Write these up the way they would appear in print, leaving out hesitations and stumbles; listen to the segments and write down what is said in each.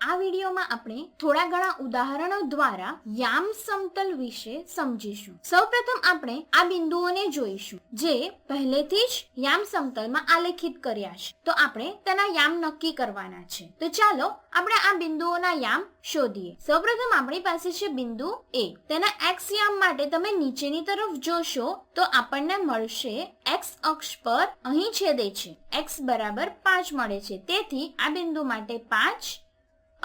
આ વિડીયોમાં આપણે થોડા ઘણા ઉદાહરણો દ્વારા યામ સમતલ વિશે સમજીશું. સૌપ્રથમ આપણે આ બિંદુઓને જોઈશું જે પહેલેથી જ યામ સમતલમાં આલેખિત કર્યા છે. તો આપણે તેના યામ નક્કી કરવાના છે. તો ચાલો આપણે આ બિંદુઓના યામ શોધીએ. સૌપ્રથમ આપણી પાસે છે બિંદુ A. તેના x યામ માટે તમે નીચેની તરફ જોશો તો આપણને મળશે x અક્ષ પર અહીં છેદે છે x બરાબર 5 મળે છે. તેથી આ બિંદુ માટે 5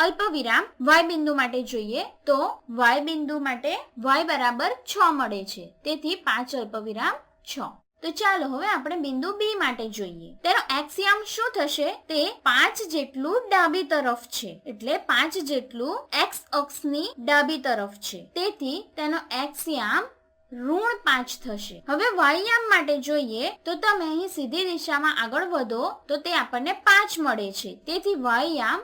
અલ્પ વિરામ y બિંદુ માટે જોઈએ તો y બિંદુ માટે y બરાબર 6 મળે છે. તેથી 5 અલ્પ વિરામ 6. તો ચાલો હવે આપણે બિંદુ B માટે જોઈએ. તેનો x યામ શું થશે? તે 5 જેટલું ડાબી તરફ છે, એટલે 5 જેટલું x અક્ષની ડાબી તરફ છે. તેથી તેનો x યામ ઋણ 5 થશે. હવે y યામ માટે જોઈએ તો તમે અહીં સીધી દિશામાં આગળ વધો તો તે આપણને 5 મળે છે. તેથી y યામ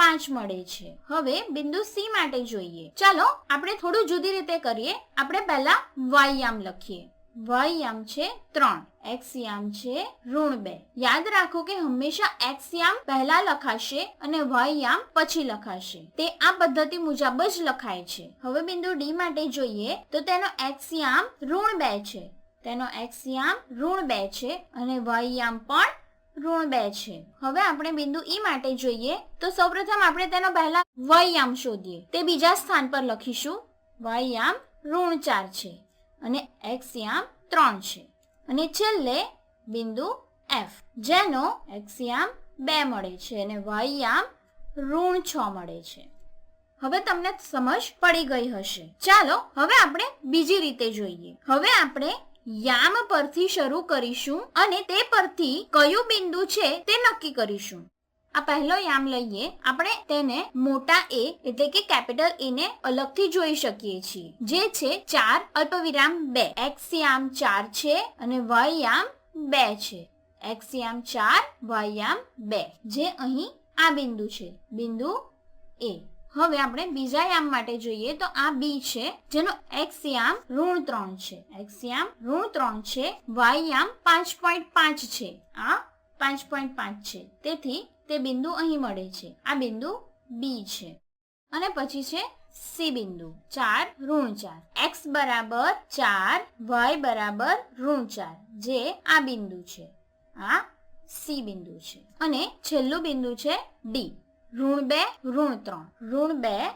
5 મળે છે. હવે બિંદુ C માટે જોઈએ. ચાલો આપણે થોડું જુદી રીતે કરીએ. આપણે પહેલા y યામ લખીએ. y યામ છે 3, x યામ છે ઋણ 2. યાદ રાખો કે હંમેશા x યામ પહેલા લખાશે અને y યામ પછી લખાશે. તે આ પદ્ધતિ મુજબ જ લખાય છે. હવે બિંદુ D માટે જોઈએ તો તેનો x યામ ઋણ 2 છે. તેનો x યામ ઋણ 2 છે અને y યામ પણ ઋણ 2 છે. હવે આપણે બિંદુ E માટે જોઈએ તો સૌપ્રથમ આપણે તેનો પહેલા y યામ શોધીએ. તે બીજા સ્થાન પર લખીશું. y યામ ઋણ 4 છે અને x યામ 3 છે. અને છેલ્લે બિંદુ F જેનો x યામ 2 મળે છે અને y યામ ઋણ 6 મળે છે. હવે તમને સમજ પડી ગઈ હશે. ચાલો હવે આપણે બીજી રીતે જોઈએ. હવે આપણે યામ પરથી શરૂ કરીશું અને તે પરથી કયું બિંદુ છે તે નક્કી કરીશું. આ પહેલો યામ લઈએ. આપણે તેને મોટા A એટલે કે કેપિટલ A ને અલગથી જોઈ શકીએ છીએ, જે છે 4 અલ્પવિરામ 2. x યામ 4 છે અને y યામ 2 છે. x યામ 4, y યામ 2, જે અહીં આ બિંદુ છે, બિંદુ A. હવે આપણે બીજા યામ માટે જોઈએ તો આ B છે, જેનો x યામ ઋણ 3 છે. x યામ ઋણ 3 છે, y યામ 5.5 છે. આ 5.5 છે. તેથી તે બિંદુ અહીં મળે છે. આ બિંદુ B છે. અને પછી છે C બિંદુ 4 ઋણ 4. x બરાબર 4, y બરાબર ઋણ 4, જે આ બિંદુ છે. આ C બિંદુ છે. અને છેલ્લું બિંદુ છે D ઋણ 2 ઋણ 3. ઋણ 2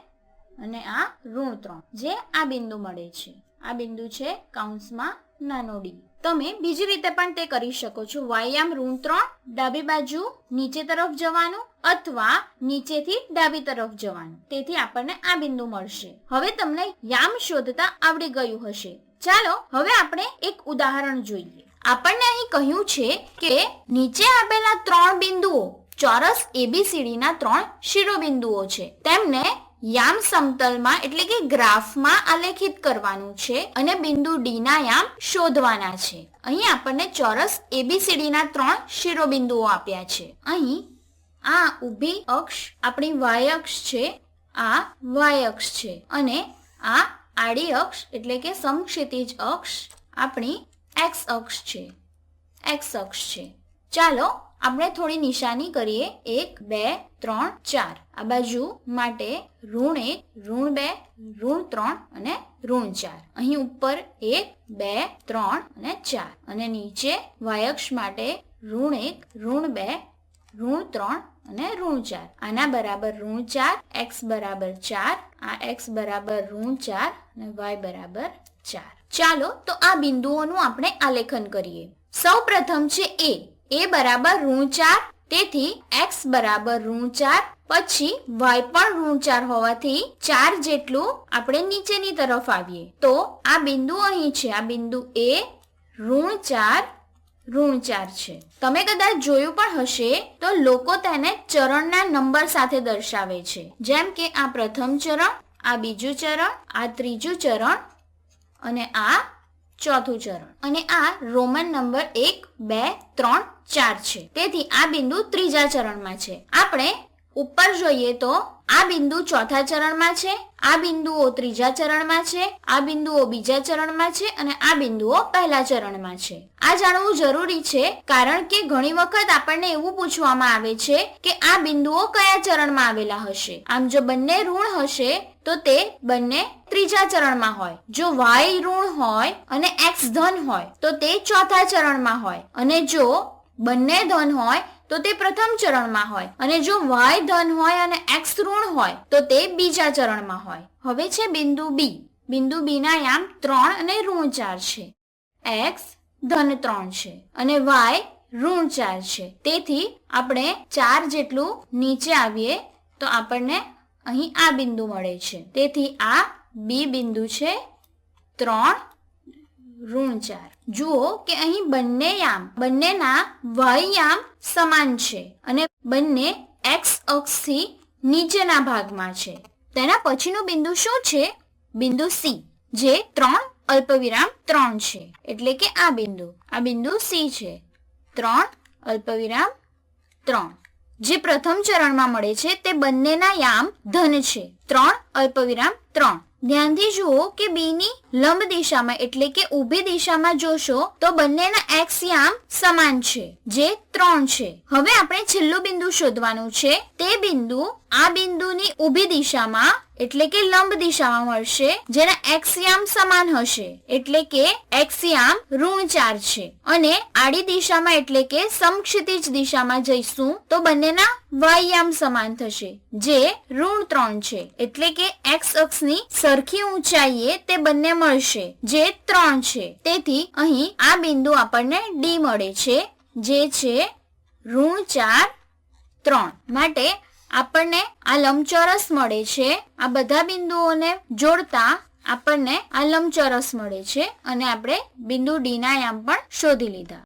અને આ ઋણ 3, જે આ બિંદુ મળે છે. આ બિંદુ છે કૌંસમાં નાનો d. તમે બીજી રીતે પણ તે કરી શકો છો. y યામ ઋણ 3, ડાબી બાજુ નીચે તરફ જવાનું અથવા નીચેથી ડાબી તરફ જવાનું. તેથી આપણને આ બિંદુ મળશે. હવે તમને યામ શોધતા આવડી ગયું હશે. ચાલો હવે આપણે એક ઉદાહરણ જોઈએ. આપણને અહીં કહ્યું છે કે નીચે આપેલા 3 બિંદુઓ ચોરસ ABCD ના 3 શિરોબિંદુઓ છે. તેમને યામ સમતલમાં એટલે કે ગ્રાફમાં આલેખિત કરવાનું છે અને બિંદુ D ના યામ શોધવાના છે. અહીં આપણને ચોરસ ABCD ના 3 શિરોબિંદુઓ આપ્યા છે. અહીં આ ઊભી અક્ષ આપણી y અક્ષ છે, આ y અક્ષ છે અને આ આડી અક્ષ એટલે કે સમક્ષિતિજ અક્ષ આપણી x અક્ષ છે. x અક્ષ છે. ચાલો આપણે થોડી નિશાની કરીએ. 1 2 3 4. આ બાજુ માટે ઋણ 1, ઋણ 2, ઋણ 3 અને ઋણ 4. અહીં ઉપર 1 2 3 અને 4 અને નીચે y અક્ષ માટે ઋણ 1, ઋણ 2, ઋણ 3 અને ઋણ 4. આના બરાબર ઋણ 4, x બરાબર 4, આ x બરાબર ઋણ 4 અને y બરાબર 4. ચાલો તો આ બિંદુઓનું આપણે આલેખન કરીએ. સૌ પ્રથમ છે A બરાબર ઋણ 4, તેથી x બરાબર ઋણ 4, પછી y પણ ઋણ 4 હોવાથી 4 જેટલું આપણે નીચેની તરફ આવીએ તો આ બિંદુ અહીં છે. આ બિંદુ A ઋણ 4 ઋણ 4 છે. તમે કદાચ જોયું પણ હશે તો લોકો તેને ચરણના નંબર સાથે દર્શાવે છે, જેમ કે આ પ્રથમ ચરણ, આ બીજું ચરણ, આ ત્રીજું ચરણ અને આ ચોથું ચરણ. અને આ રોમન નંબર 1 2 3 4 છે. તેથી આ બિંદુ ત્રીજા ચરણમાં છે. આપણે ઉપર જોઈએ તો આ બિંદુ ચોથા ચરણમાં છે, આ બિંદુઓ ત્રીજા ચરણમાં છે, આ બિંદુઓ બીજા ચરણમાં છે અને આ બિંદુઓ પહેલા ચરણમાં છે. આ જાણવું જરૂરી છે કારણ કે ઘણી વખત આપણને એવું પૂછવામાં આવે છે કે આ બિંદુઓ કયા ચરણમાં આવેલા હશે. આમ જો બંને ઋણ હશે તો તે બંને ત્રીજા ચરણમાં હોય, જો y ઋણ હોય અને x ધન હોય તો તે ચોથા ચરણમાં હોય, અને જો બંને ધન હોય તો તે પ્રથમ ચરણમાં હોય, અને જો y ધન હોય અને x ઋણ હોય તો તે બીજા ચરણમાં હોય. હવે છે બિંદુ B. બિંદુ B ના યામ 3 અને ઋણ 4 છે, x ધન 3 છે અને y ઋણ 4 છે. તેથી આપણે 4 જેટલું નીચે આવીએ તો આપણને અહીં આ બિંદુ મળે છે. તેથી આ B બિંદુ છે 3 ઋણ 4. જુઓ કે અહીં બંનેના y યામ સમાન છે અને બંને x અક્ષથી નીચેના ભાગમાં છે. તેના પછીનું બિંદુ શું છે? બિંદુ C, જે 3 અલ્પવિરામ 3 છે. એટલે કે આ બિંદુ C છે, 3 અલ્પવિરામ 3, જે પ્રથમ ચરણમાં મળે છે. તે બંનેના યામ ધન છે, 3 અલ્પવિરામ 3. ધ્યાનથી જુઓ કે B ની લંબ દિશામાં એટલે કે ઊભી દિશામાં જોશો તો બંનેના x યામ સમાન છે, જે 3 છે. હવે આપણે છેલ્લું બિંદુ શોધવાનું છે. તે બિંદુ આ બિંદુની ઊભી દિશામાં એટલે કે લંબ દિશામાં મળશે, જેના x યામ સમાન હશે એટલે કે x યામ ઋણ 4 છે. અને આડી દિશામાં એટલે કે સમક્ષિતિજ દિશામાં જઈશું તો બંનેના y યામ સમાન થશે, જે ઋણ 3 છે. એટલે કે x અક્ષની સરખી ઊંચાઈએ તે બંને મળશે, જે 3 છે. તેથી અહીં આ બિંદુ આપણને D મળે છે, જે છે ઋણ 4 3. માટે આપણને આ લંબચોરસ મળે છે. આ બધા બિંદુઓને જોડતા આપણને આ લંબચોરસ મળે છે અને આપણે બિંદુ D ના યામ પણ શોધી લીધા.